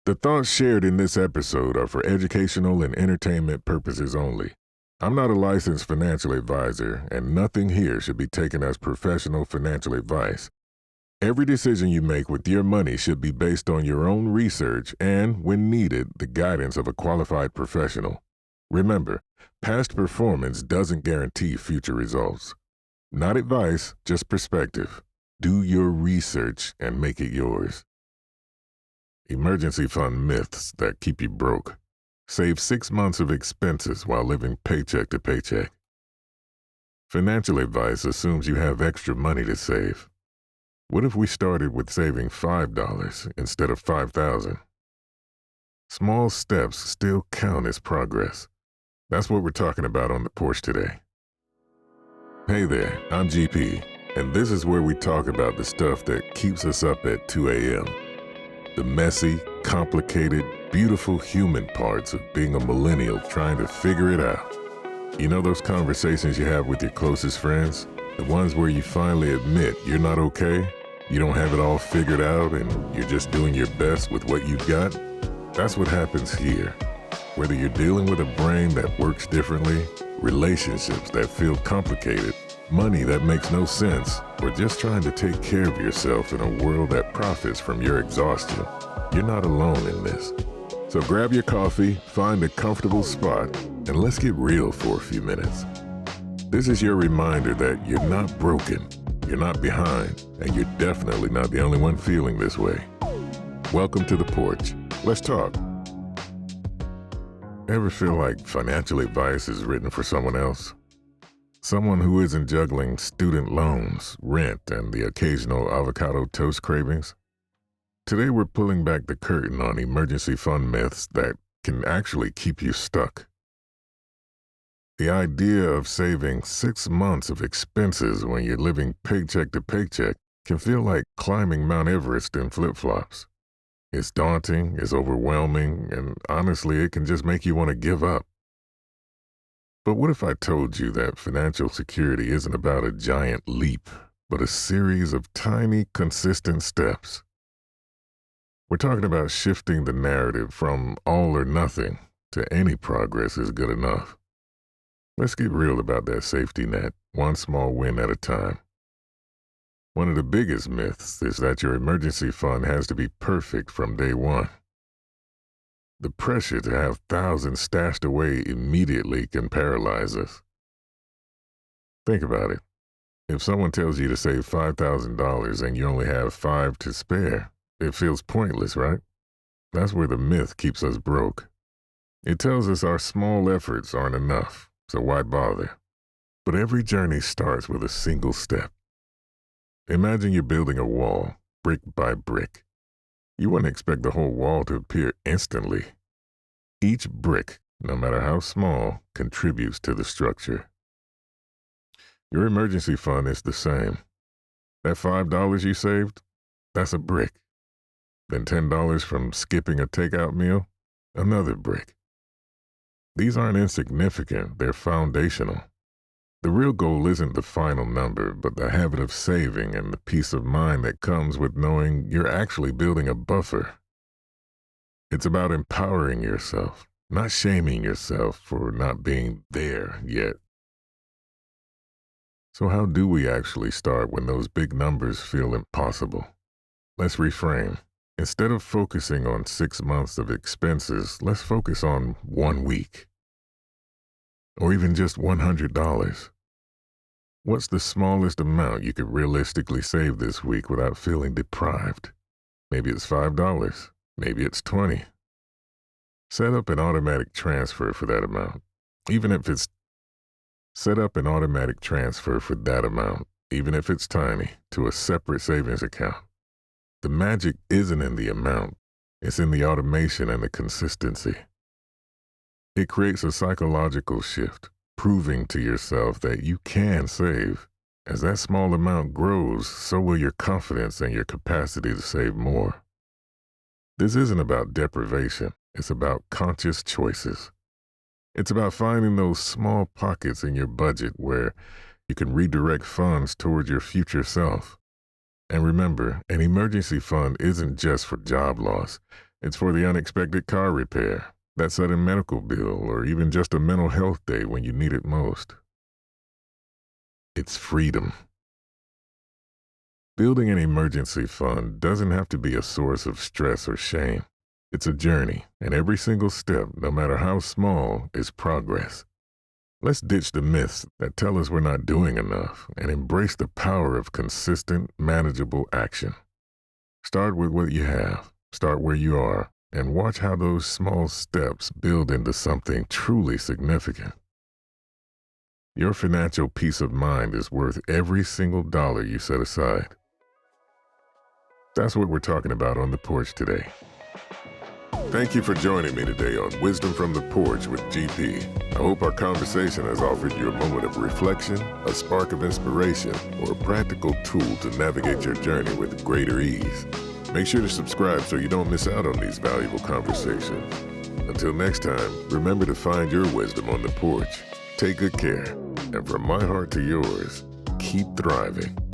The thoughts shared in this episode are for educational and entertainment purposes only. I'm not a licensed financial advisor, and nothing here should be taken as professional financial advice. Every decision you make with your money should be based on your own research and, when needed, the guidance of a qualified professional. Remember, past performance doesn't guarantee future results. Not advice, just perspective. Do your research and make it yours. Emergency fund myths that keep you broke. Save 6 months of expenses while living paycheck to paycheck. Financial advice assumes you have extra money to save. What if we started with saving $5 instead of $5,000? Small steps still count as progress. That's what we're talking about on the porch today. Hey there, I'm GP, and this is where we talk about the stuff that keeps us up at 2 a.m. The messy, complicated, beautiful human parts of being a millennial trying to figure it out. You know those conversations you have with your closest friends? The ones where you finally admit you're not okay, you don't have it all figured out, and you're just doing your best with what you've got? That's what happens here. Whether you're dealing with a brain that works differently, relationships that feel complicated, money that makes no sense, or just trying to take care of yourself in a world that profits from your exhaustion, you're not alone in this. So grab your coffee, find a comfortable spot, and let's get real for a few minutes. This is your reminder that you're not broken, you're not behind, and you're definitely not the only one feeling this way. Welcome to the porch. Let's talk. Ever feel like financial advice is written for someone else? Someone who isn't juggling student loans, rent, and the occasional avocado toast cravings? Today we're pulling back the curtain on emergency fund myths that can actually keep you stuck. The idea of saving 6 months of expenses when you're living paycheck to paycheck can feel like climbing Mount Everest in flip-flops. It's daunting, it's overwhelming, and honestly, it can just make you want to give up. But what if I told you that financial security isn't about a giant leap, but a series of tiny, consistent steps? We're talking about shifting the narrative from all or nothing to any progress is good enough. Let's get real about that safety net, one small win at a time. One of the biggest myths is that your emergency fund has to be perfect from day one. The pressure to have thousands stashed away immediately can paralyze us. Think about it. If someone tells you to save $5,000 and you only have $5 to spare, it feels pointless, right? That's where the myth keeps us broke. It tells us our small efforts aren't enough, so why bother? But every journey starts with a single step. Imagine you're building a wall, brick by brick. You wouldn't expect the whole wall to appear instantly. Each brick, no matter how small, contributes to the structure. Your emergency fund is the same. That $5 you saved, that's a brick. Then $10 from skipping a takeout meal, another brick. These aren't insignificant, they're foundational. The real goal isn't the final number, but the habit of saving and the peace of mind that comes with knowing you're actually building a buffer. It's about empowering yourself, not shaming yourself for not being there yet. So how do we actually start when those big numbers feel impossible? Let's reframe. Instead of focusing on 6 months of expenses, let's focus on 1 week. Or even just $100. What's the smallest amount you could realistically save this week without feeling deprived? Maybe it's $5. Maybe it's $20. Set up an automatic transfer for that amount. Set up an automatic transfer for that amount, even if it's tiny, to a separate savings account. The magic isn't in the amount, it's in the automation and the consistency. It creates a psychological shift, proving to yourself that you can save. As that small amount grows, so will your confidence and your capacity to save more. This isn't about deprivation, it's about conscious choices. It's about finding those small pockets in your budget where you can redirect funds toward your future self. And remember, an emergency fund isn't just for job loss. It's for the unexpected car repair, that sudden medical bill, or even just a mental health day when you need it most. It's freedom. Building an emergency fund doesn't have to be a source of stress or shame. It's a journey, and every single step, no matter how small, is progress. Let's ditch the myths that tell us we're not doing enough and embrace the power of consistent, manageable action. Start with what you have, start where you are, and watch how those small steps build into something truly significant. Your financial peace of mind is worth every single dollar you set aside. That's what we're talking about on the porch today. Thank you for joining me today on Wisdom from the Porch with GP. I hope our conversation has offered you a moment of reflection, a spark of inspiration, or a practical tool to navigate your journey with greater ease. Make sure to subscribe so you don't miss out on these valuable conversations. Until next time, remember to find your wisdom on the porch. Take good care, and from my heart to yours, keep thriving.